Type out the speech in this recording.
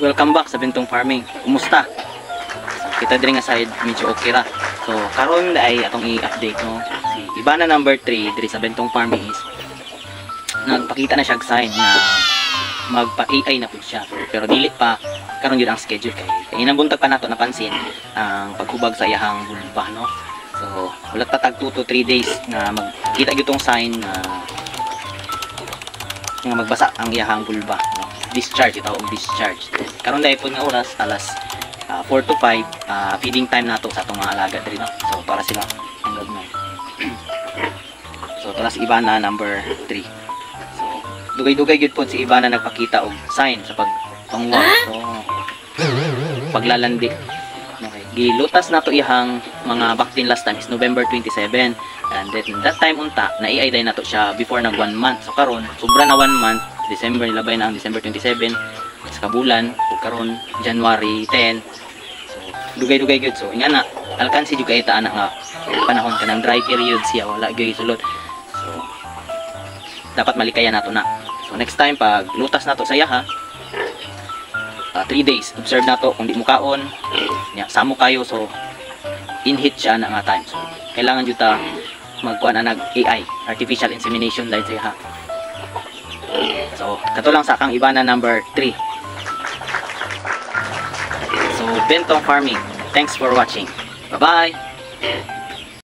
Welcome back sa Bentong Farming. Kumusta? So, kita diri nga side medyo okay ra. So karon ay atong i-update no. Si Ibana number 3 diri sa Bentong Farming is nagpakita na siya og sign na magpa-AI na pud siya. Pero dili pa karon gyud ang schedule kay inang buntag pa nato napansin ang paghubag sa iyahang bulba no. So wala pa tag 2 to 3 days na magkita gyud tong sign na nga magbasa ang iyahang bulba no? Discharge ito ang discharge karon dai pud nga oras alas 4 to 5 feeding time nato sa atong mga alaga diri no. So para sila ang gagmay. So para si Ibana number 3. So dugay-dugay gyud pod si Ibana nagpakita og sign sa pagpangwag. So paglalandi. Okay. Gilutas nato iyahang mga vaccine last time is November 27. And then that time unta na i-ID nato siya before nag 1 month. So karon sobra na 1 month, December nilabay na ang December 27 sa bulan ug karon January 10. So dugay-dugay gyud. So ingana alkansi jud kay ta ana nga panahon kanang dry period siya wala gyud sulod. So dapat malikayan nato na. So next time pag lutas nato sa yaha 3 days observe nato kung di mo kaon nya samo kayo so in-heat siya na nga time. So kailangan jud ta magkuan na nag AI artificial insemination dahil sa ha. So kato lang sa kang Ibana number 3. So Bentong Farming, thanks for watching. Bye bye.